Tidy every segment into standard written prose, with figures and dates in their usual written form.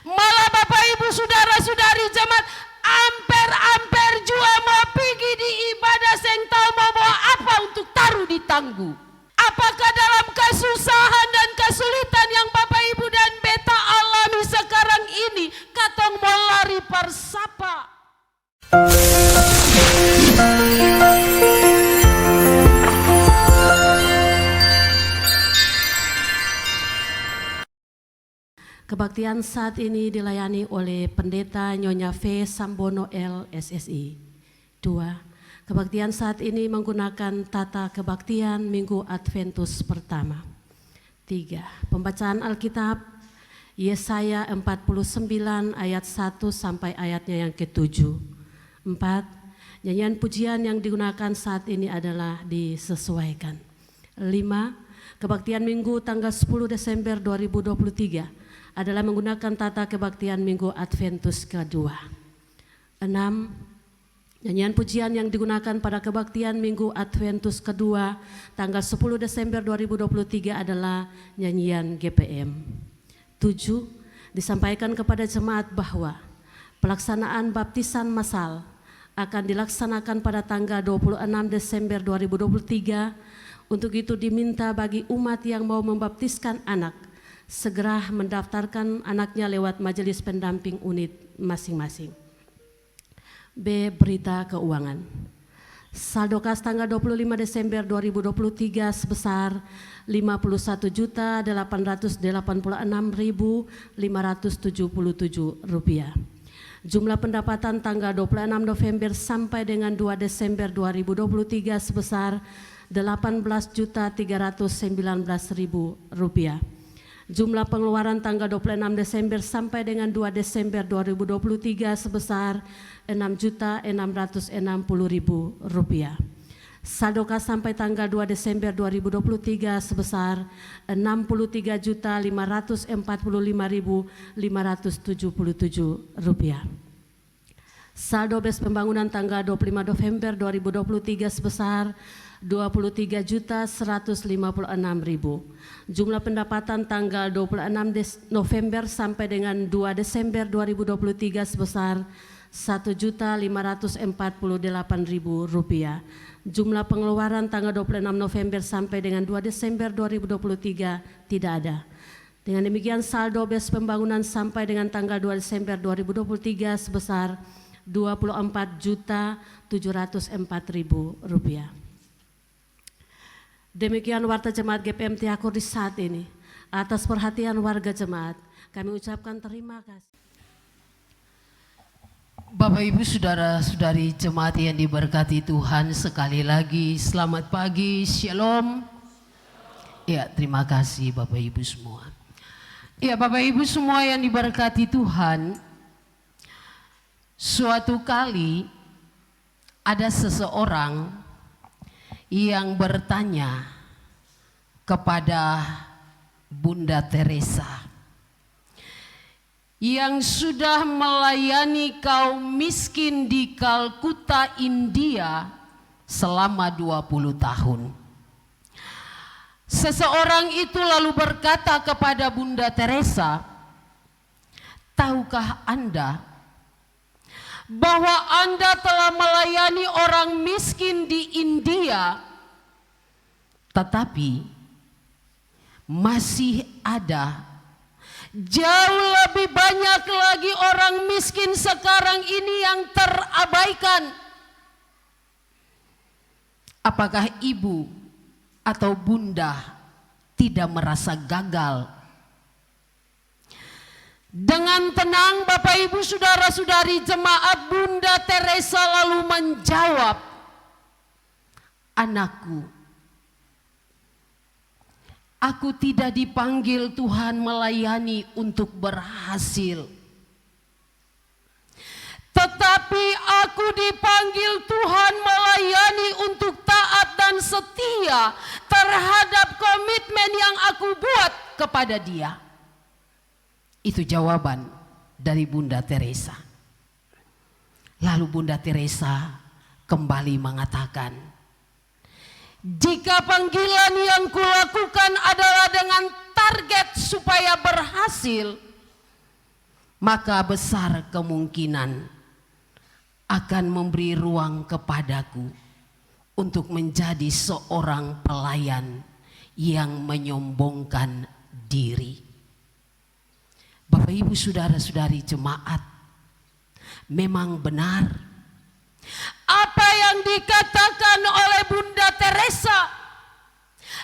Malah Bapak Ibu saudara-saudari jemaat amper jua mau pergi di ibadah seng tahu mau bawa apa untuk taruh di tangguh. Apakah dalam kesusahan dan kesulitan yang Bapak Ibu dan beta alami sekarang ini katong mau lari persapa? Kebaktian saat ini dilayani oleh Pendeta Nyonya V. Sambono L. SSI. 2. Kebaktian saat ini menggunakan tata kebaktian Minggu Adventus pertama. 3. Pembacaan Alkitab Yesaya 49 ayat 1 sampai ayatnya yang ke-7. 4. Nyanyian pujian yang digunakan saat ini adalah disesuaikan. 5. Kebaktian Minggu tanggal 10 Desember 2023 adalah menggunakan tata kebaktian Minggu Adventus kedua. 6. Nyanyian pujian yang digunakan pada kebaktian Minggu Adventus kedua tanggal 10 Desember 2023 adalah nyanyian GPM. 7. Disampaikan kepada jemaat bahwa pelaksanaan baptisan massal akan dilaksanakan pada tanggal 26 Desember 2023. Untuk itu diminta bagi umat yang mau membaptiskan anak segera mendaftarkan anaknya lewat majelis pendamping unit masing-masing. B. Berita keuangan. Saldo kas tanggal 25 Desember 2023 sebesar Rp56.886.577. Jumlah pendapatan tanggal 26 November sampai dengan 2 Desember 2023 sebesar Rp18.319.000. Jumlah pengeluaran tanggal 26 Desember sampai dengan 2 Desember 2023 sebesar Rp6.660.000. Saldo kas sampai tanggal 2 Desember 2023 sebesar Rp63.545.577. Saldo bes pembangunan tanggal 25 November 2023 sebesar Rp23.156.000. Jumlah pendapatan tanggal 26 November sampai dengan 2 Desember 2023 sebesar Rp1.548.000. Jumlah pengeluaran tanggal 26 November sampai dengan 2 Desember 2023 tidak ada. Dengan demikian saldo bes pembangunan sampai dengan tanggal 2 Desember 2023 sebesar Rp24.704.000. Demikian warta jemaat GPM Tiakur di saat ini. Atas perhatian warga jemaat, kami ucapkan terima kasih. Bapak Ibu saudara-saudari jemaat yang diberkati Tuhan, sekali lagi selamat pagi, shalom. Ya, terima kasih Bapak Ibu semua. Ya, Bapak Ibu semua yang diberkati Tuhan, suatu kali ada seseorang yang bertanya kepada Bunda Teresa yang sudah melayani kaum miskin di Kalkuta, India selama 20 tahun. Seseorang itu lalu berkata kepada Bunda Teresa, "Tahukah Anda bahwa Anda telah melayani orang miskin di India, tetapi masih ada jauh lebih banyak lagi orang miskin sekarang ini yang terabaikan. Apakah ibu atau bunda tidak merasa gagal?" Dengan tenang Bapak Ibu saudara-saudari jemaat, Bunda Teresa lalu menjawab, "Anakku, aku tidak dipanggil Tuhan melayani untuk berhasil. Tetapi aku dipanggil Tuhan melayani untuk taat dan setia terhadap komitmen yang aku buat kepada Dia." Itu jawaban dari Bunda Teresa. Lalu Bunda Teresa kembali mengatakan, "Jika panggilan yang kulakukan adalah dengan target supaya berhasil, maka besar kemungkinan akan memberi ruang kepadaku untuk menjadi seorang pelayan yang menyombongkan diri. Bapak Ibu saudara-saudari jemaat, memang benar apa yang dikatakan oleh Bunda Teresa.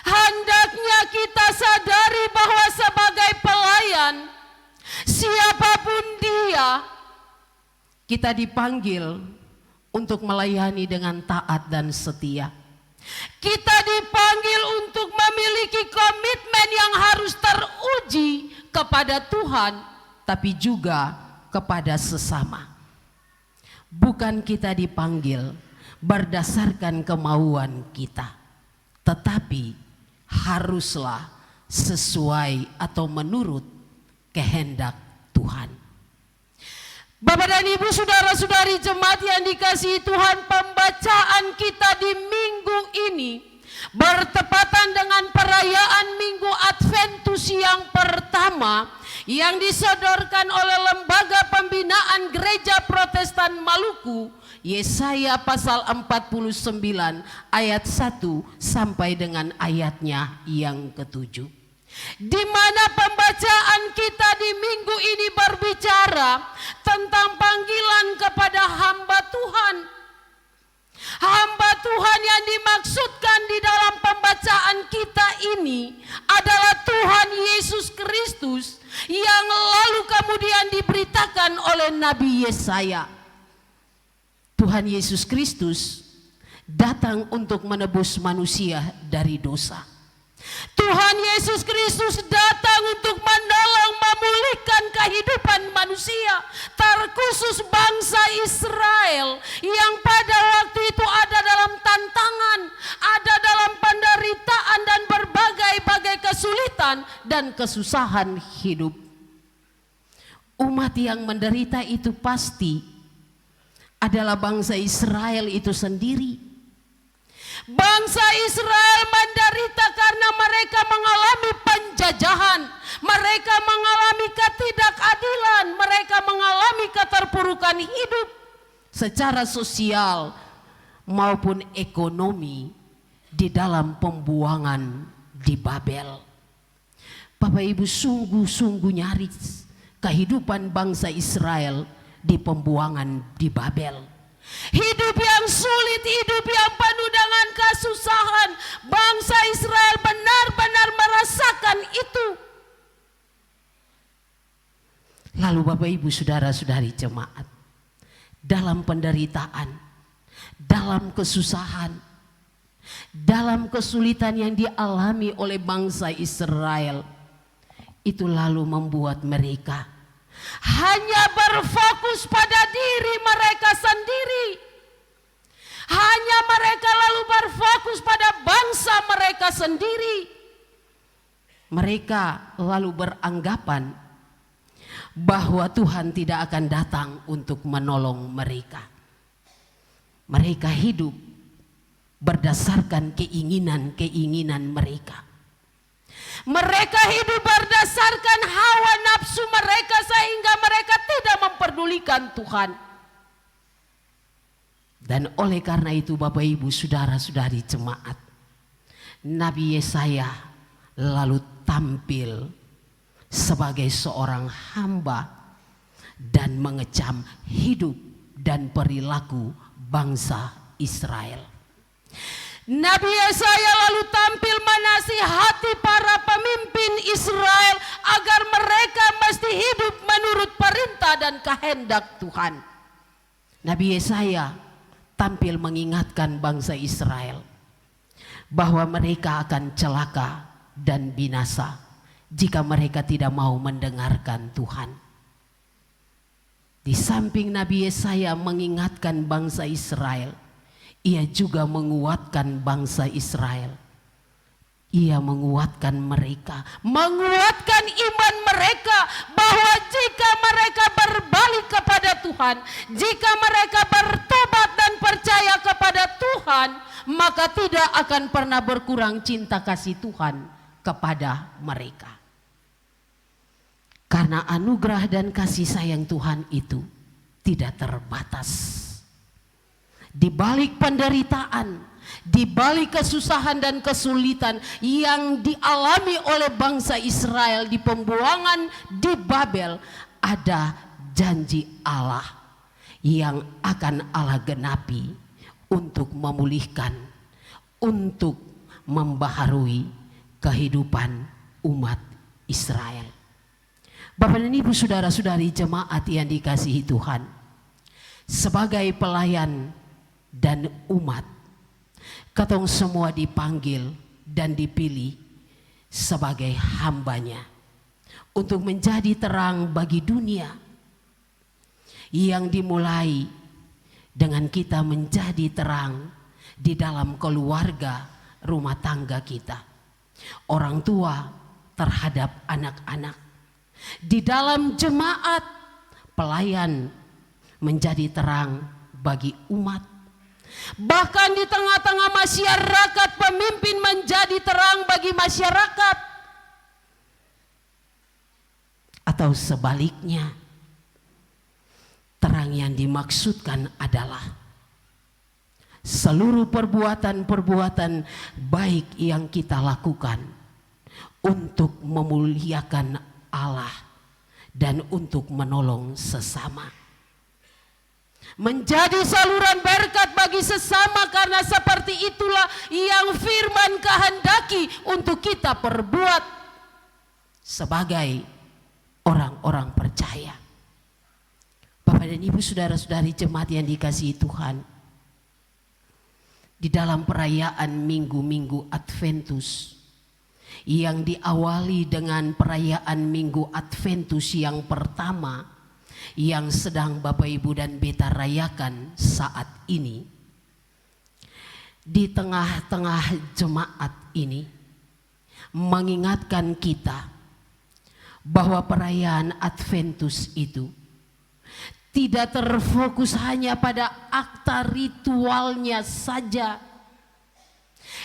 Hendaknya kita sadari bahwa sebagai pelayan, siapapun dia, kita dipanggil untuk melayani dengan taat dan setia. Kita dipanggil untuk memiliki komitmen yang harus teruji kepada Tuhan, tapi juga kepada sesama. Bukan kita dipanggil berdasarkan kemauan kita, tetapi haruslah sesuai atau menurut kehendak Tuhan. Bapak dan Ibu saudara-saudari jemaat yang dikasihi Tuhan, pembacaan kita di minggu ini bertepatan dengan perayaan Minggu Adventus yang pertama yang disodorkan oleh Lembaga Pembinaan Gereja Protestan Maluku, Yesaya pasal 49 ayat 1 sampai dengan ayatnya yang ke-7. Di mana pembacaan kita di minggu ini berbicara tentang panggilan kepada hamba Tuhan. Hamba Tuhan yang dimaksudkan di dalam pembacaan kita ini adalah Tuhan Yesus Kristus yang lalu kemudian diberitakan oleh Nabi Yesaya. Tuhan Yesus Kristus datang untuk menebus manusia dari dosa. Tuhan Yesus Kristus datang untuk menolong memulihkan kehidupan manusia, terkhusus bangsa Israel yang pada waktu itu ada dalam tantangan, ada dalam penderitaan dan berbagai-bagai kesulitan dan kesusahan hidup. Umat yang menderita itu pasti adalah bangsa Israel itu sendiri. Bangsa Israel menderita karena mereka mengalami penjajahan, mereka mengalami ketidakadilan, mereka mengalami keterpurukan hidup secara sosial maupun ekonomi di dalam pembuangan di Babel. Bapak Ibu, sungguh-sungguh nyaris kehidupan bangsa Israel di pembuangan di Babel. Hidup yang sulit, hidup yang penuh dengan kesusahan. Bangsa Israel benar-benar merasakan itu. Lalu Bapak Ibu saudara-saudari jemaat, dalam penderitaan, dalam kesusahan, dalam kesulitan yang dialami oleh bangsa Israel, itu lalu membuat mereka hanya berfokus pada diri mereka sendiri. Hanya mereka lalu berfokus pada bangsa mereka sendiri. Mereka lalu beranggapan bahwa Tuhan tidak akan datang untuk menolong mereka. Mereka hidup berdasarkan keinginan-keinginan mereka. Mereka hidup berdasarkan hawa nafsu mereka sehingga mereka tidak memperdulikan Tuhan. Dan oleh karena itu Bapak Ibu saudara-saudari jemaat, Nabi Yesaya lalu tampil sebagai seorang hamba dan mengecam hidup dan perilaku bangsa Israel. Nabi Yesaya lalu tampil menasihati para pemimpin Israel agar mereka mesti hidup menurut perintah dan kehendak Tuhan. Nabi Yesaya tampil mengingatkan bangsa Israel bahwa mereka akan celaka dan binasa jika mereka tidak mau mendengarkan Tuhan. Di samping Nabi Yesaya mengingatkan bangsa Israel, ia juga menguatkan bangsa Israel. Ia menguatkan mereka, menguatkan iman mereka bahwa jika mereka berbalik kepada Tuhan, jika mereka bertobat dan percaya kepada Tuhan, maka tidak akan pernah berkurang cinta kasih Tuhan kepada mereka. Karena anugerah dan kasih sayang Tuhan itu tidak terbatas. Di balik penderitaan, di balik kesusahan dan kesulitan yang dialami oleh bangsa Israel di pembuangan di Babel, ada janji Allah yang akan Allah genapi untuk memulihkan, untuk membaharui kehidupan umat Israel. Bapak dan Ibu, saudara-saudari jemaat yang dikasihi Tuhan, sebagai pelayan dan umat, katong semua dipanggil dan dipilih sebagai hambanya untuk menjadi terang bagi dunia, yang dimulai dengan kita menjadi terang di dalam keluarga rumah tangga kita, orang tua terhadap anak-anak. Di dalam jemaat, pelayan menjadi terang bagi umat. Bahkan di tengah-tengah masyarakat, pemimpin menjadi terang bagi masyarakat. Atau sebaliknya, terang yang dimaksudkan adalah seluruh perbuatan-perbuatan baik yang kita lakukan untuk memuliakan Allah dan untuk menolong sesama, menjadi saluran berkat bagi sesama, karena seperti itulah yang firman kehendaki untuk kita perbuat sebagai orang-orang percaya. Bapak dan Ibu, saudara-saudari jemaat yang dikasihi Tuhan, di dalam perayaan minggu-minggu Adventus yang diawali dengan perayaan Minggu Adventus yang pertama yang sedang Bapak Ibu dan Beta rayakan saat ini, di tengah-tengah jemaat ini mengingatkan kita bahwa perayaan Adventus itu tidak terfokus hanya pada akta ritualnya saja,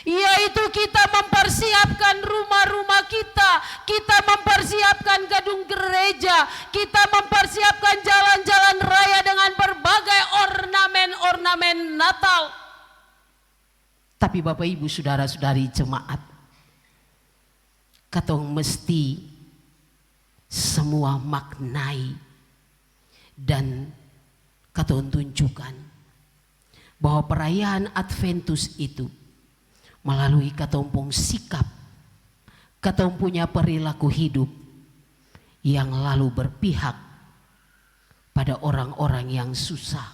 yaitu kita mempersiapkan rumah-rumah kita, kita mempersiapkan gedung gereja, kita mempersiapkan jalan-jalan raya dengan berbagai ornamen-ornamen Natal. Tapi Bapak Ibu saudara-saudari jemaat, katong mesti semua maknai dan katong tunjukkan bahwa perayaan Adventus itu melalui katong pung sikap, katong punya perilaku hidup yang lalu berpihak pada orang-orang yang susah,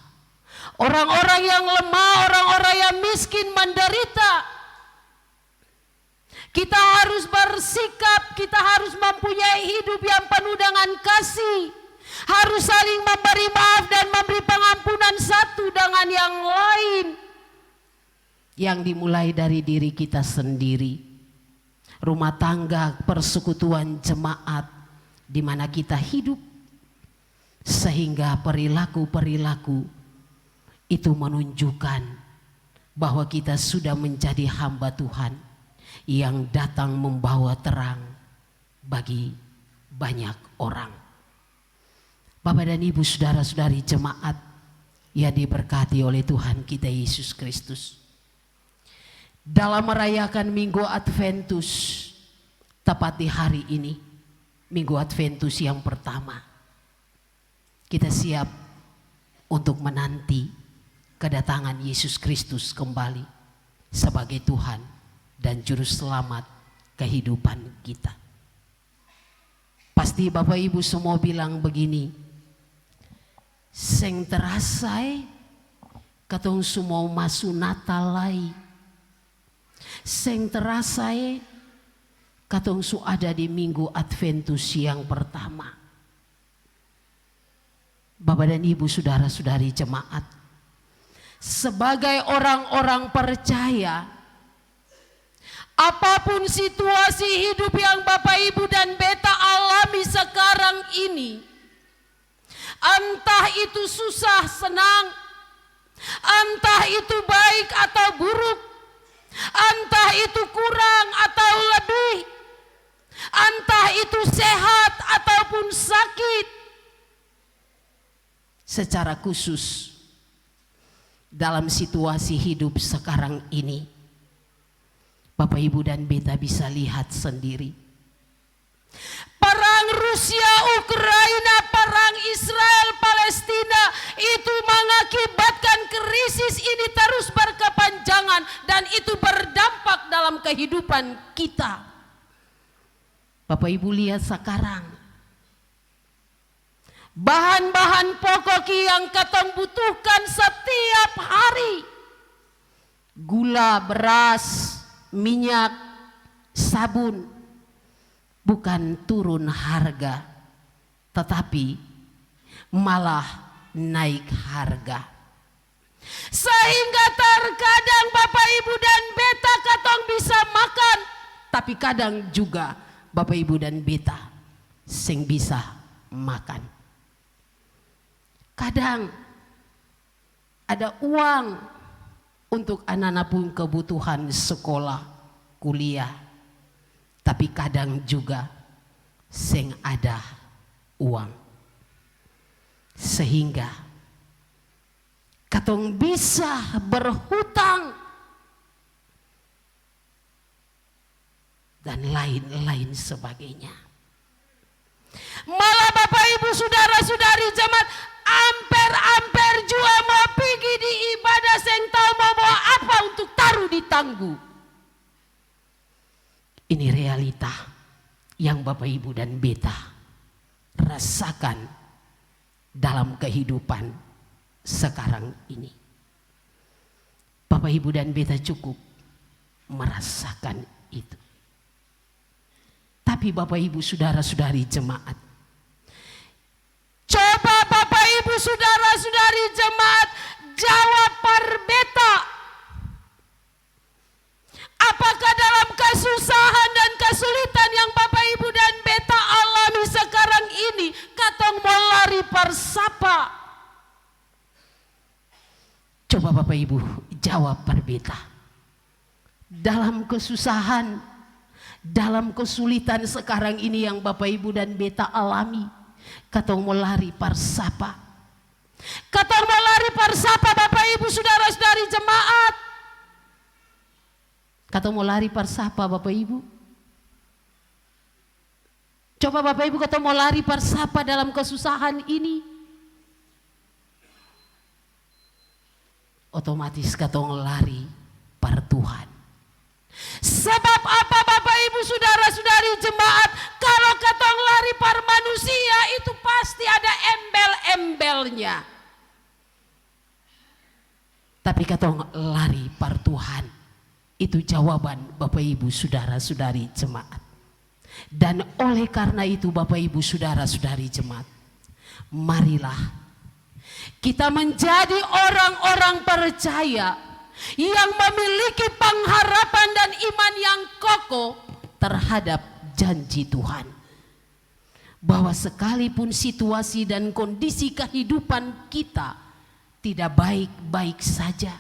orang-orang yang lemah, orang-orang yang miskin, menderita. Kita harus bersikap, kita harus mempunyai hidup yang penuh dengan kasih, harus saling memberi maaf dan memberi pengampunan satu dengan yang lain, yang dimulai dari diri kita sendiri, rumah tangga, persekutuan jemaat di mana kita hidup, sehingga perilaku-perilaku itu menunjukkan bahwa kita sudah menjadi hamba Tuhan yang datang membawa terang bagi banyak orang. Bapak dan Ibu saudara-saudari jemaat yang diberkati oleh Tuhan kita Yesus Kristus, dalam merayakan Minggu Adventus, tepat di hari ini, Minggu Adventus yang pertama, kita siap untuk menanti kedatangan Yesus Kristus kembali sebagai Tuhan dan Juru Selamat kehidupan kita. Pasti Bapak Ibu semua bilang begini, seng terasai katong semua masuk Natal lai. Seng terasa katong su ada di Minggu Adventus yang pertama. Bapak dan Ibu saudara-saudari jemaat, sebagai orang-orang percaya, apapun situasi hidup yang Bapak Ibu dan Beta alami sekarang ini, entah itu susah senang, entah itu baik atau buruk, entah itu kurang atau lebih, entah itu sehat ataupun sakit. Secara khusus dalam situasi hidup sekarang ini, Bapak Ibu dan Beta bisa lihat sendiri. Perang Rusia Ukraina, perang Israel Palestina itu mengakibatkan krisis ini terus berkepanjangan dan itu berdampak dalam kehidupan kita. Bapak Ibu lihat sekarang, bahan-bahan pokok yang katong butuhkan setiap hari, gula, beras, minyak, sabun, bukan turun harga, tetapi malah naik harga. Sehingga terkadang Bapak Ibu dan Beta katong bisa makan, tapi kadang juga Bapak Ibu dan Beta sing bisa makan. Kadang ada uang untuk anak-anak pun kebutuhan sekolah, kuliah. Tapi kadang juga sing ada uang. Sehingga katong bisa berhutang dan lain-lain sebagainya. Malah Bapak Ibu saudara-saudari jemaat, amper juga mau pergi di ibadah seng tahu mau bawa apa untuk taruh di tangguh. Ini realita yang Bapak Ibu dan Beta rasakan dalam kehidupan sekarang ini. Bapak Ibu dan Beta cukup merasakan itu. Tapi Bapak Ibu saudara-saudari jemaat, coba Bapak Ibu saudara-saudari jemaat jawab per Beta. Apakah dalam kesusahan dan kesulitan yang Bapak Ibu dan Beta alami sekarang ini, katong mau lari persapa? Coba Bapak Ibu jawab per Beta. Dalam kesusahan, dalam kesulitan sekarang ini yang Bapak Ibu dan Beta alami, katong mau lari persapa? Katong mau lari persapa Bapak Ibu saudara-saudari jemaat? Katong mau lari persapa Bapak Ibu? Coba Bapak Ibu katong mau lari persapa dalam kesusahan ini? Otomatis katong lari per Tuhan. Sebab apa Bapak Ibu saudara-saudari jemaat? Kalau katong lari per manusia itu pasti ada embel-embelnya. Tapi katong lari per Tuhan. Itu jawaban Bapak Ibu saudara-saudari jemaat. Dan oleh karena itu Bapak Ibu saudara-saudari jemaat, marilah kita menjadi orang-orang percaya yang memiliki pengharapan dan iman yang kokoh terhadap janji Tuhan. Bahwa sekalipun situasi dan kondisi kehidupan kita tidak baik-baik saja,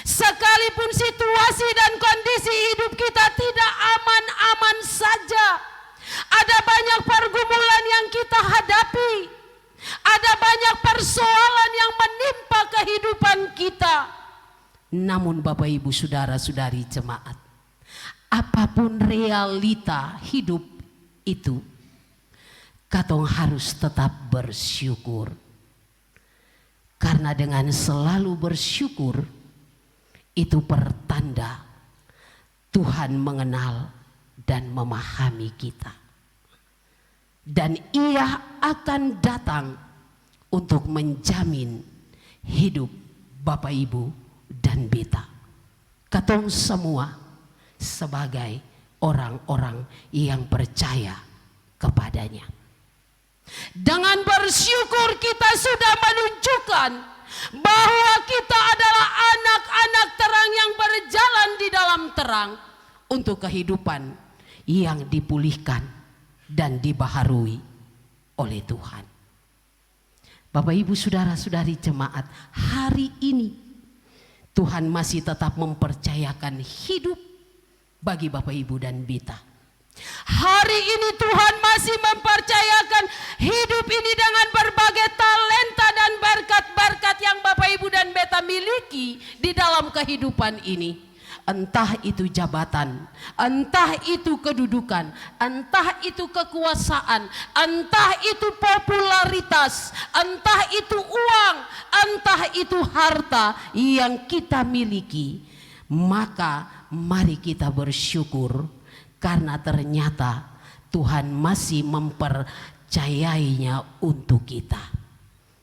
sekalipun situasi dan kondisi hidup kita tidak aman-aman saja, ada banyak pergumulan yang kita hadapi, ada banyak persoalan yang menimpa kehidupan kita. Namun Bapak Ibu saudara-saudari jemaat, apapun realita hidup itu, katong harus tetap bersyukur. Karena dengan selalu bersyukur, itu pertanda Tuhan mengenal dan memahami kita. Dan Ia akan datang untuk menjamin hidup Bapak Ibu dan Beta. Katong semua sebagai orang-orang yang percaya kepadanya. Dengan bersyukur kita sudah menunjukkan bahwa kita adalah anak-anak terang yang berjalan di dalam terang untuk kehidupan yang dipulihkan dan dibaharui oleh Tuhan. Bapak Ibu saudara-saudari jemaat, hari ini Tuhan masih tetap mempercayakan hidup bagi Bapak Ibu dan Beta. Hari ini Tuhan masih mempercayakan hidup ini dengan berbagai talenta dan berkat-berkat yang Bapak Ibu dan Beta miliki di dalam kehidupan ini. Entah itu jabatan, entah itu kedudukan, entah itu kekuasaan, entah itu popularitas, entah itu uang, entah itu harta yang kita miliki. Maka mari kita bersyukur karena ternyata Tuhan masih mempercayainya untuk kita.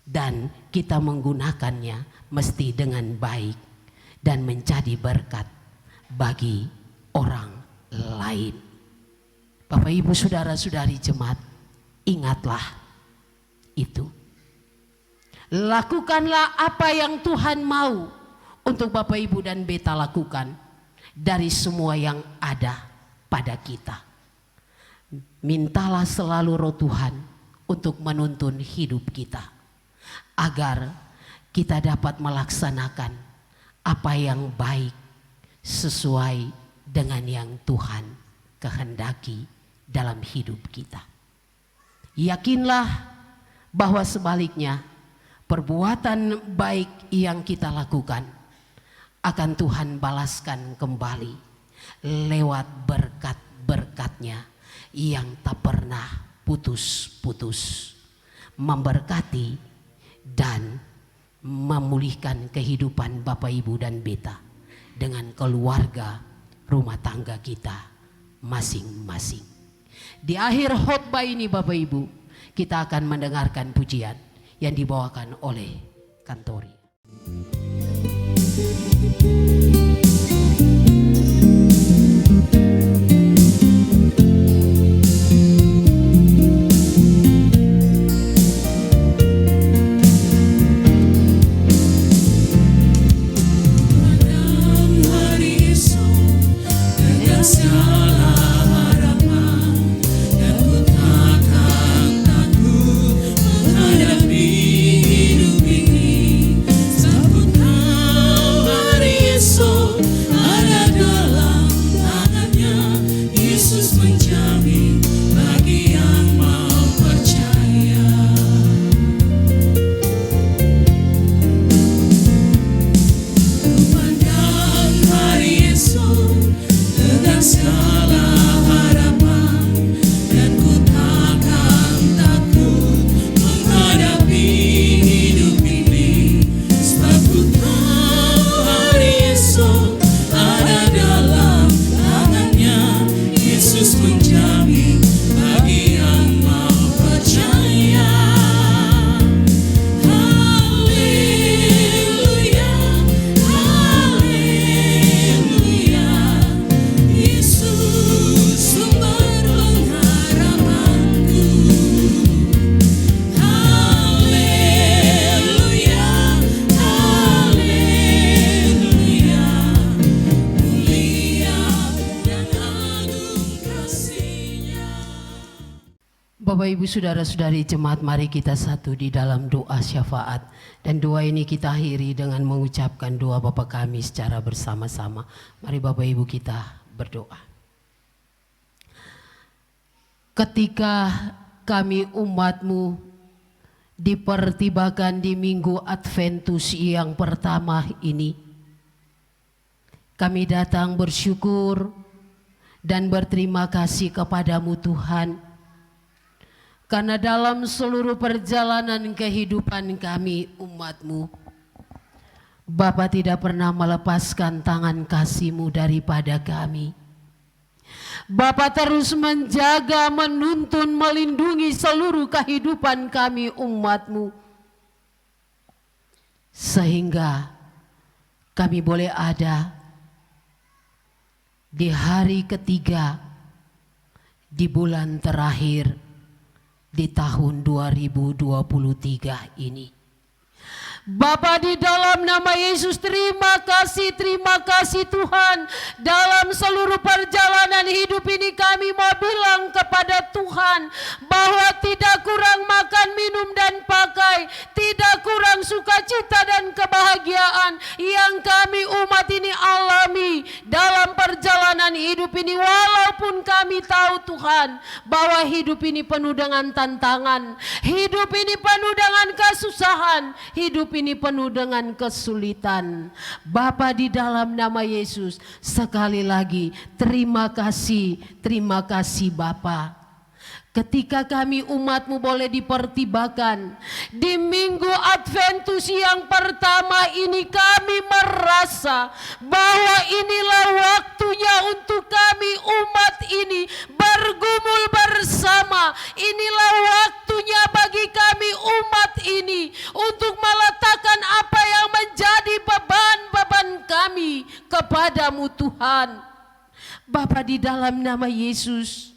Dan kita menggunakannya mesti dengan baik dan menjadi berkat bagi orang lain. Bapak Ibu saudara-saudari jemaat, ingatlah itu. Lakukanlah apa yang Tuhan mau untuk Bapak Ibu dan Beta lakukan dari semua yang ada pada kita. Mintalah selalu Roh Tuhan untuk menuntun hidup kita, agar kita dapat melaksanakan apa yang baik sesuai dengan yang Tuhan kehendaki dalam hidup kita. Yakinlah bahwa sebaliknya perbuatan baik yang kita lakukan akan Tuhan balaskan kembali lewat berkat-berkat-Nya yang tak pernah putus-putus, memberkati dan memulihkan kehidupan Bapak Ibu dan Beta dengan keluarga rumah tangga kita masing-masing. Di akhir khotbah ini Bapak Ibu, kita akan mendengarkan pujian yang dibawakan oleh Kantori. Bapak Ibu saudara-saudari jemaat, mari kita satu di dalam doa syafaat. Dan doa ini kita akhiri dengan mengucapkan doa Bapa kami secara bersama-sama. Mari Bapak Ibu kita berdoa. Ketika kami umat-Mu dipertibakan di Minggu Adventus yang pertama ini, kami datang bersyukur dan berterima kasih kepada-Mu Tuhan. Karena dalam seluruh perjalanan kehidupan kami umat-Mu, Bapa tidak pernah melepaskan tangan kasih-Mu daripada kami. Bapa terus menjaga, menuntun, melindungi seluruh kehidupan kami umat-Mu. Sehingga kami boleh ada di hari ketiga di bulan terakhir di tahun 2023 ini. Bapa, di dalam nama Yesus, terima kasih Tuhan. Dalam seluruh perjalanan hidup ini kami mau bilang kepada Tuhan bahwa tidak kurang makan, minum dan pakai, tidak kurang sukacita dan kebahagiaan yang kami umat ini alami dalam perjalanan hidup ini, walaupun kami tahu Tuhan bahwa hidup ini penuh dengan tantangan, hidup ini penuh dengan kesusahan, hidup ini penuh dengan kesulitan. Bapa, di dalam nama Yesus, sekali lagi terima kasih Bapa. Ketika kami umat-Mu boleh dipertibakan di minggu Adventus yang pertama ini, kami merasa bahwa inilah waktunya untuk kami umat ini bergumul bersama. Inilah waktunya bagi kami umat ini untuk meletakkan apa yang menjadi beban-beban kami kepadamu Tuhan. Bapa, di dalam nama Yesus,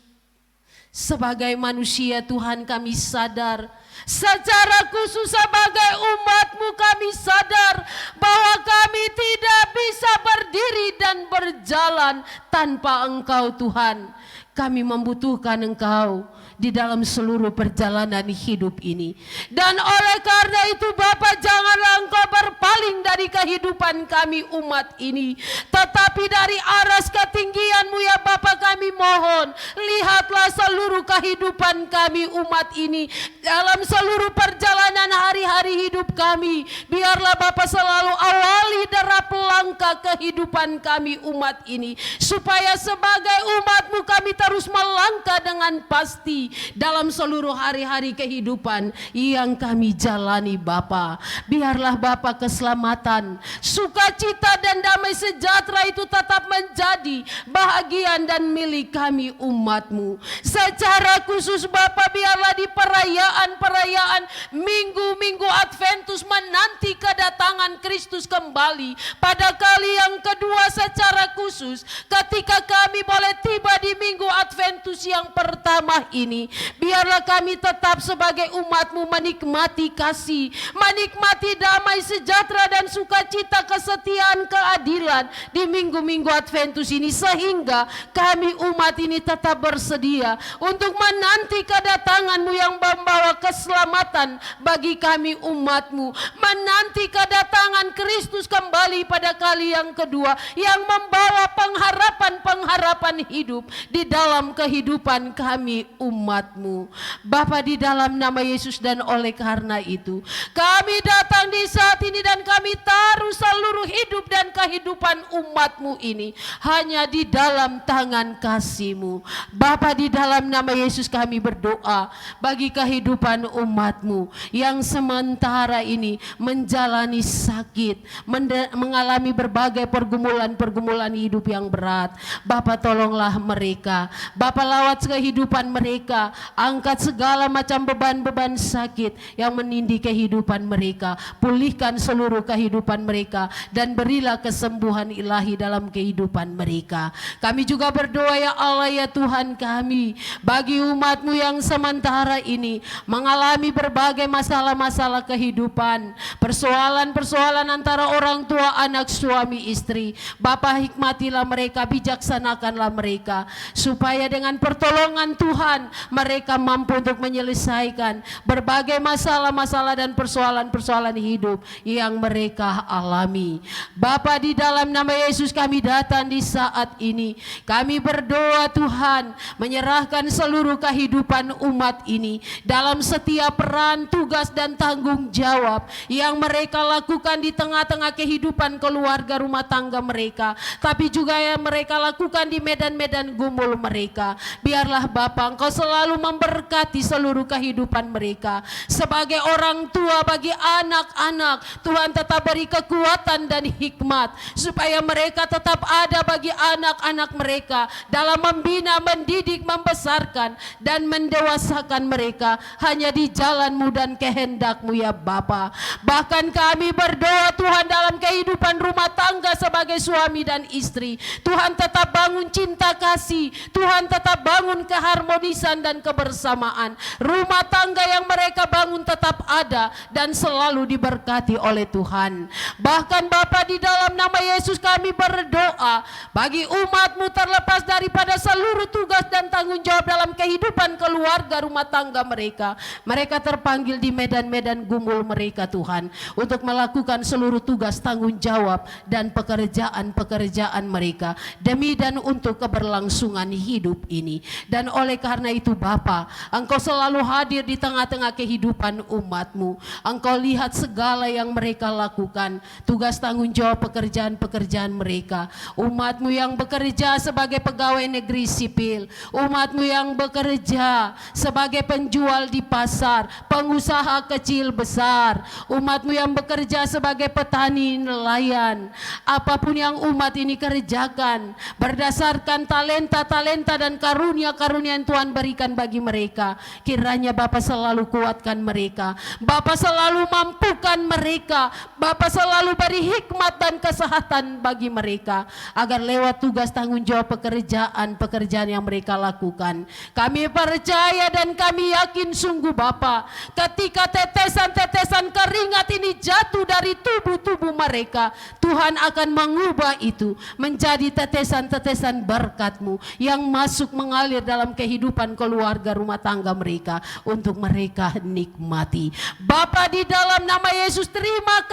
sebagai manusia Tuhan, kami sadar, secara khusus sebagai umat-Mu kami sadar bahwa kami tidak bisa berdiri dan berjalan tanpa Engkau Tuhan. Kami membutuhkan Engkau di dalam seluruh perjalanan hidup ini. Dan oleh karena itu Bapa, janganlah Engkau berpaling dari kehidupan kami umat ini, tetapi dari aras ketinggian-Mu ya Bapa, kami mohon, lihatlah seluruh kehidupan kami umat ini dalam seluruh perjalanan hari-hari hidup kami. Biarlah Bapa selalu awali derap langkah kehidupan kami umat ini, supaya sebagai umat-Mu kami terus melangkah dengan pasti dalam seluruh hari-hari kehidupan yang kami jalani Bapa. Biarlah Bapa keselamatan, sukacita dan damai sejahtera itu tetap menjadi bahagian dan milik kami umat-Mu. Secara khusus Bapa, biarlah di perayaan minggu-minggu Adventus menanti kedatangan Kristus kembali pada kali yang kedua, secara khusus ketika kami boleh tiba di minggu Adventus yang pertama ini, biarlah kami tetap sebagai umat-Mu menikmati kasih, menikmati damai sejahtera dan sukacita, kesetiaan, keadilan di minggu-minggu Adventus ini, sehingga kami umat ini tetap bersedia untuk menanti kedatangan-Mu yang membawa keselamatan bagi kami umat-Mu, menanti kedatangan Kristus kembali pada kali yang kedua yang membawa pengharapan hidup di dalam kehidupan kami umat-Mu. Bapa, di dalam nama Yesus, dan oleh karena itu kami datang di saat ini dan kami taruh seluruh hidup dan kehidupan umat-Mu ini hanya di dalam tangan kasih-Mu. Bapa, di dalam nama Yesus kami berdoa bagi kehidupan umat-Mu yang sementara ini menjalani sakit, mengalami berbagai pergumulan hidup yang berat. Bapa, tolonglah mereka. Bapa, lawat kehidupan mereka, angkat segala macam beban-beban sakit yang menindih kehidupan mereka, pulihkan seluruh kehidupan mereka, dan berilah kesembuhan ilahi dalam kehidupan mereka. Kami juga berdoa ya Allah ya Tuhan kami, bagi umat-Mu yang sementara ini mengalami berbagai masalah-masalah kehidupan, persoalan-persoalan antara orang tua, anak, suami, istri. Bapa, hikmatilah mereka, bijaksanakanlah mereka, supaya dengan pertolongan Tuhan mereka mampu untuk menyelesaikan berbagai masalah-masalah dan persoalan-persoalan hidup yang mereka alami. Bapa, di dalam nama Yesus kami datang di saat ini. Kami berdoa Tuhan, menyerahkan seluruh kehidupan umat ini dalam setiap peran, tugas dan tanggung jawab yang mereka lakukan di tengah-tengah kehidupan keluarga rumah tangga mereka, tapi juga yang mereka lakukan di medan-medan gumul mereka. Biarlah Bapa, Engkau selalu memberkati seluruh kehidupan mereka. Sebagai orang tua bagi anak-anak, Tuhan tetap beri kekuatan dan hikmat supaya mereka tetap ada bagi anak-anak mereka dalam membina, mendidik, membesarkan dan mendewasakan mereka hanya di jalan-Mu dan kehendak-Mu ya Bapa. Bahkan kami berdoa Tuhan, dalam kehidupan rumah tangga sebagai suami dan istri, Tuhan tetap bangun cinta kasih, Tuhan tetap bangun keharmonisan dan kebersamaan. Rumah tangga yang mereka bangun tetap ada dan selalu diberkati oleh Tuhan. Bahkan Bapa, di dalam nama Yesus kami berdoa bagi umat-Mu terlepas daripada seluruh tugas dan tanggung jawab dalam kehidupan keluarga rumah tangga mereka. Mereka terpanggil di medan-medan gumul mereka Tuhan, untuk melakukan seluruh tugas tanggung jawab dan pekerjaan-pekerjaan mereka demi dan untuk keberlangsungan hidup ini. Dan oleh karena itu Bapa, Engkau selalu hadir di tengah-tengah kehidupan umat-Mu. Engkau lihat segala yang mereka lakukan, tugas tanggung jawab pekerjaan-pekerjaan mereka. Umat-Mu yang bekerja sebagai pegawai negeri sipil, umat-Mu yang bekerja sebagai penjual di pasar, pengusaha kecil besar, umat-Mu yang bekerja sebagai petani, nelayan, apapun yang umat ini kerjakan berdasarkan talenta-talenta dan karunia-karunia yang Tuhan berikan bagi mereka, kiranya Bapa selalu kuatkan mereka, Bapa selalu mampukan mereka, Bapa selalu beri hikmat dan kesehatan bagi mereka, agar lewat tugas tanggung jawab pekerjaan yang mereka lakukan, kami percaya dan kami yakin sungguh Bapa, ketika tetesan-tetesan keringat ini jatuh dari tubuh-tubuh mereka, Tuhan akan mengubah itu menjadi tetesan-tetesan berkat-Mu yang masuk mengalir dalam kehidupan keluarga rumah tangga mereka untuk mereka nikmati. Bapa, di dalam nama Yesus, terima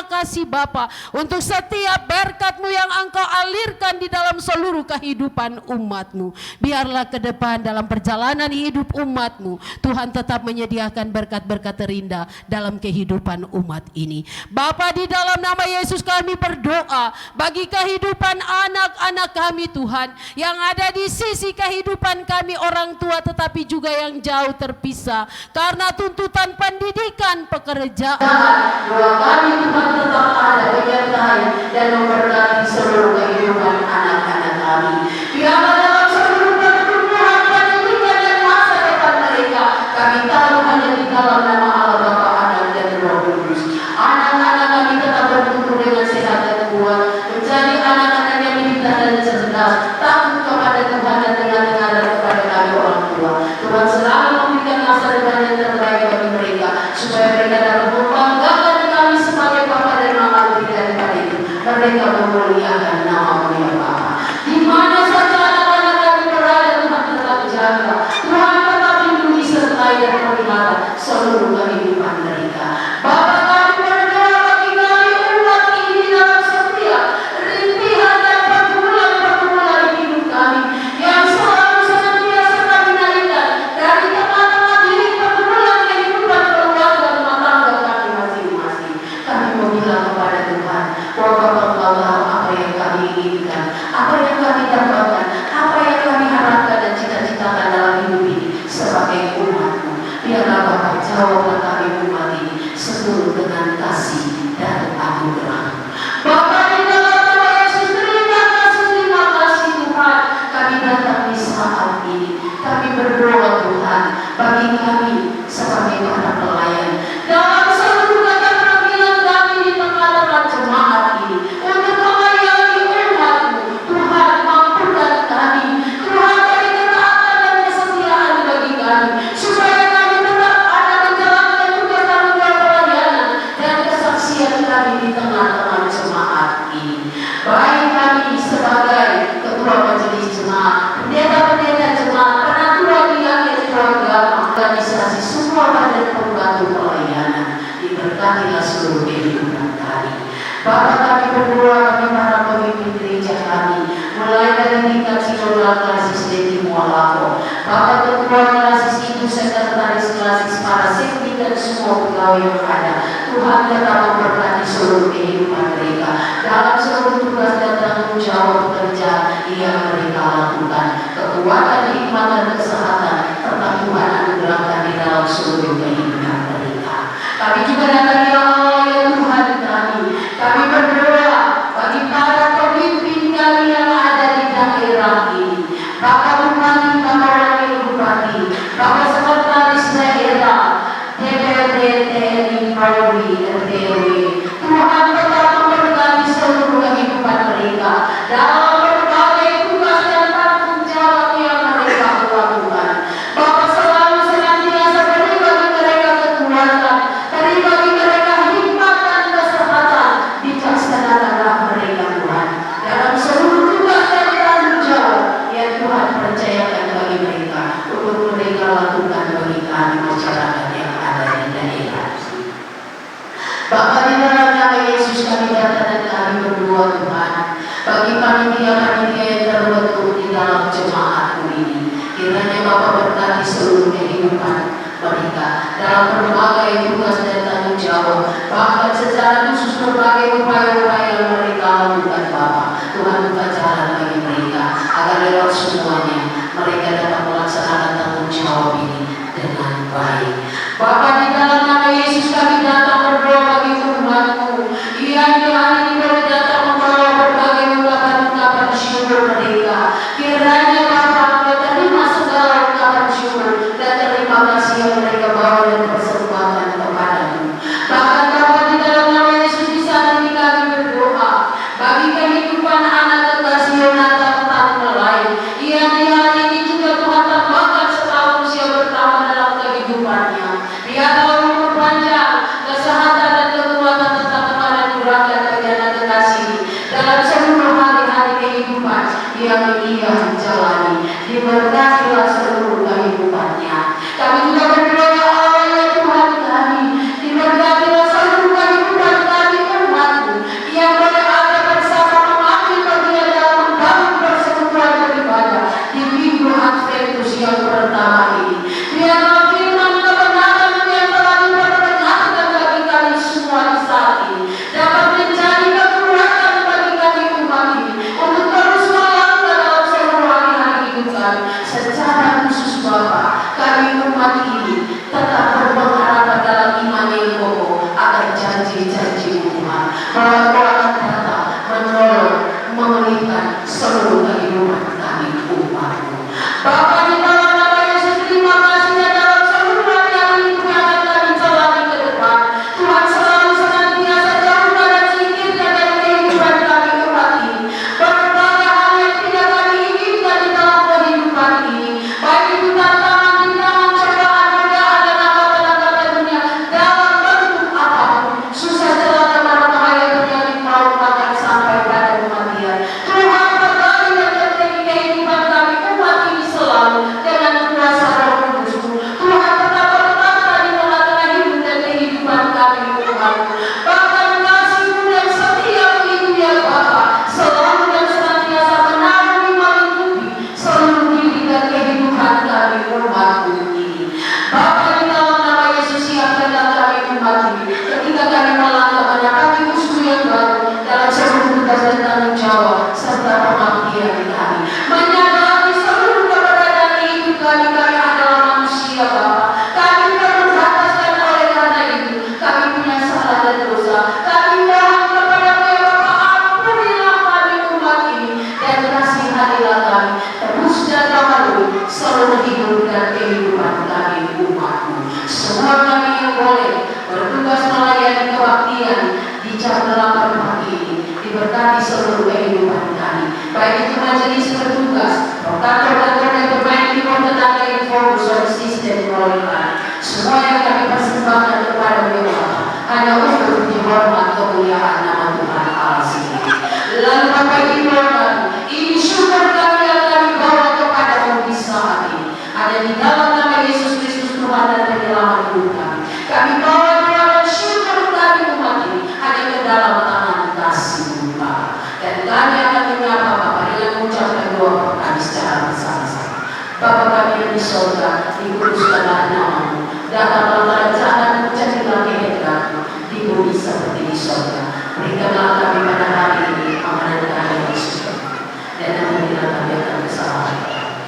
kasih Bapa untuk setiap berkat-Mu yang Engkau alirkan di dalam seluruh kehidupan umat-Mu. Biarlah ke depan dalam perjalanan hidup umat-Mu, Tuhan tetap menyediakan berkat-berkat terindah dalam kehidupan umat ini. Bapa, di dalam nama Yesus kami berdoa bagi kehidupan anak-anak kami Tuhan, yang ada di sisi kehidupan kami orang tua tetapi juga yang jauh terpisah karena tuntutan pendidikan, pekerjaan. Doa kami Tuhan tetap ada menyertai dan memberkati seluruh kehidupan anak-anak kami. Biarlah dalam seluruh pertumbuhan pendidikan dan masa depan mereka, kami tahu hanya di dalam nama Allah Bapa, Anak dan Roh Kudus. Anak-anak kami tetap bertumbuh dengan sehat dan kuat, menjadi anak-anak yang pintar dan cerdas, takut kepada Tuhan dan dengar-dengar kepada kami orang tua. Tuhan selalu memberikan masa depan yang terbaik bagi mereka, supaya mereka dapat membanggakan kami sebagai Bapa dan Mama. Lebih daripada itu, mereka memuliakan nama-Mu ya Bapa. Di mana saja anak-anak kami berada, Tuhan tetap jaga, Tuhan tetap lindungi sertai dan pelihara seluruh kehidupan mereka. Bapa, kami berdoa bagi kami umat ini dalam setiap rintihan dan pergumulan-pergumulan hidup kami yang selalu senantiasa kami naikkan dari tengah-tengah diri pergumulan kehidupan keluarga rumah tangga kami masing-masing. Kami meminta kepada Tuhan, bahwa Engkau tahu apa yang kami inginkan, apa yang kami dapatkan, apa yang kami harapkan dan cita-citakan dalam hidup ini sebagai umat-Mu. Biarlah Bapa jawablah kami umat ini sepenuh dengan kasih dan anugerah. Bapa, di dalam nama Yesus, terima kasih Tuhan. Kami datang di saat ini, kami berdoa Tuhan bagi kami sebagai para pelayan dalam seluruh keterampilan kami di tengah-tengah jemaat ini untuk melayani umat-Mu. Tuhan, mampukan kami, Tuhan, beri ketaatan dan kesetiaan bagi kami, supaya kami tetap ada menjalankan tugas tanggung jawab pelayanan dan kesaksian kami di tengah-tengah jemaat ini. Baik kami sebagai ketua majelis jemaat, pendeta-pendeta jemaat, penatua diaken keluarga, organisasi, semua badan pembantu pelayanan, diberkatilah seluruh kehidupan kami. Bapa, kami berdoa bagi para pemimpin gereja kami, mulai dari tingkat sinodal klasis Leti Mualako, Bapak Ketua klasis, Ibu Sekretaris klasis, para sekti dan semua pegawai yang ada. Tuhan tetap memberkati seluruh kehidupan mereka dalam seluruh tugas dan tanggung jawab pekerjaan yang mereka lakukan. Kekuatan, hikmat dan kesehatan tetap Tuhan anugerahkan di dalam seluruh kehidupan mereka. Kami juga datang ya Allah ya Tuhan kami berdoa bagi para pemimpin kami yang ada di daerah ini, Bapak Bupati, Bapak Wakil Bupati, Bapak Sekretaris Daerah, DPRD, TNI, Polri, RTW. Tuhan tetap memberkati seluruh kehidupan mereka dalam berbagai tugas dan tanggung jawab yang mereka lakukan. Bapak selalu senantiasa beri bagi mereka kekuatan, beri bagi mereka hikmat dan kesehatan, bijaksanakanlah mereka Tuhan dalam seluruh tugas dan tanggung jawab yang Tuhan percayakan bagi mereka untuk mereka lakukan bagi kami masyarakat yang ada di daerah. Bapak, di dalam nama kehidupan mereka dalam berbagai tugas dan tanggung jawab, bahkan secara khusus berbagai upaya-upaya yang mereka lakukan Bapa. Tuhan buka jalan bagi mereka agar lewat semuanya mereka dapat melaksanakan tanggung jawab ini dengan baik. Bapa, di dalam nama Yesus kami datang berdoa bagi umat-Mu yang hari ini baru datang membawa berbagai ungkapan-ungkapan syukur mereka. Kiranya Bapa terima segala ungkapan syukur dan terima kasih yang mereka bawa dan persembahkan kepada-Mu. Bahkan Bapa, di dalam nama Yesus di saat ini kami berdoa bagi kehidupan anak kekasih Yonatan Tanmelai yang di hari ini juga Tuhan tambahkan setahun usia bertambah dalam kehidupannya. Biarlah umur panjang, kesehatan dan kekuatan tetap kepada Tuhan dan anak kekasih dalam seluruh hari-hari kehidupan yang ia jalani. Diberkatilah seluruh kehidupannya. Kami juga berdoa ya Tuhan kami, diberkatilah seluruh kehidupan kami umat-Mu yang berada bersama mengambil bagian dalam membangun persekutuan beribadah di minggu Adventus yang pertama ini. Biarlah firman kebenaran yang telah diperdengarkan bagi kami semua di saat ini dapat menjadi kekuatan bagi kami umat ini untuk terus melakukan dalam seluruh hari-hari hidup kami. Secara khusus Bapa, kami umat ini tetap berpengharapan dalam iman yang kokoh akan janji-janji Tuhan bahwa Tuhan akan datang menolong, memulihkan seluruh kehidupan kami umat-Mu. Bapa, di dalam nama Yesus terima kasih dalam seluruh hari-hari hidup yang akan kami jalani ke depan. Tuhan selalu senantiasa jauhkan dan singkirkan dari kehidupan kami umat ini berbagai hal yang tidak kami inginkan di dalam kehidupan ini, baik itu tantangan, rintangan, cobaan, godaan dan angkatan-angkatan dunia dalam bentuk apapun, susah celaka dan bahaya penyakit maut bahkan sampai pada kematian. Tuhan berkati dan berkati kehidupan kami umat ini selalu dengan kuasa Roh Kudus-Mu. Tuhan tetap berkata di tengah-tengah hidup dan kehidupan kami umat-Mu. Bahkan kasih-Mu dan setiap itu ya Bapa selalu dan senantiasa menaungi melingkupi seluruh diri dan kehidupan kami umat-Mu ini. Bapa, di dalam nama Yesus siapkanlah kami umat ini ketika kami melangkah menapaki musuh yang baru dalam seluruh tugas dan tanggung jawab serta pengabdian kami. Menyadari seluruh keberadaan hidup kami adalah manusia Bapa. Kami terbatas dan oleh karena itu kami punya salah dan dosa. Kami mohon kepada-Mu ya Bapa, ampunilah kami umat ini dan kasihanilah kami terus dan melalui seluruh hidup dan kehidupan kami umat-Mu. Semua kami yang boleh bertugas melayani kebaktian di jam 8 pagi ini diberkati seluruh kehidupan kami, baik itu majelis bertugas, rotator dan bermain di tenaga info, sistem pengelolaan. Semua yang kami persembahkan kepada-Mu ya Bapa hanya untuk dihormat kemuliaan nama Tuhan Allah sendiri. Lalu Bapak Ibu ini syukur kami yang kami bawa kepada-Mu di saat ini ada di dalam nama Yesus Kristus Tuhan dan penyelamat hidup kami. Kami bawa doa dan syukur kami umat ini hanya ke dalam tangan kasih-Mu Bapa. Dan kami akan menyapa Bapa dengan mengucapkan doa kami secara bersama-sama. Bapa kami yang di surga, dikuduskanlah nama-Mu, datanglah kerajaan-Mu, jadilah kehendak-Mu di bumi seperti di surga. Berikanlah kami pada hari ini makanan kami yang disukai, dan ampunilah kami akan kesalahan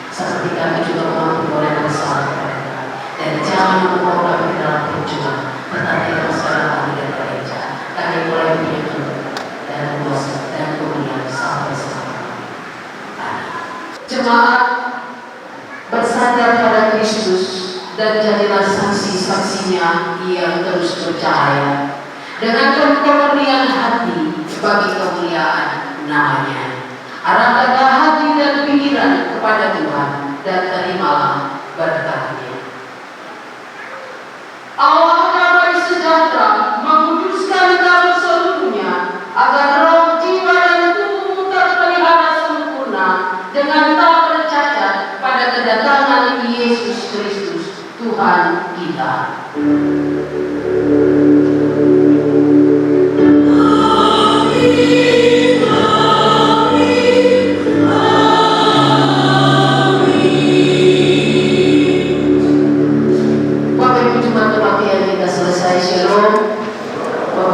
seperti kami juga mengampuni orang yang bersalah kepada kami. Dan jangan membawa kami dalam percobaan, tetapi lepaskanlah kami dari gereja. Kami mulai punya dan kuasa dan kemuliaan sampai selamanya. Jemaat, bersandar pada Kristus dan jadilah saksi-saksinya yang terus bercahaya dengan pemurnian hati bagi kemuliaan namanya. Arahkanlah hati dan pikiran kepada Tuhan dan terimalah berkat-Nya. Allah damai sejahtera menguduskan kamu seluruhnya agar roh, jiwa dan tubuhmu terpelihara sempurna dengan tak bercacat pada kedatangan Yesus Kristus Tuhan kita.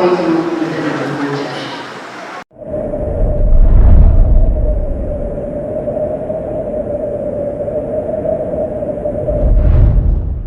Bapak Ibu.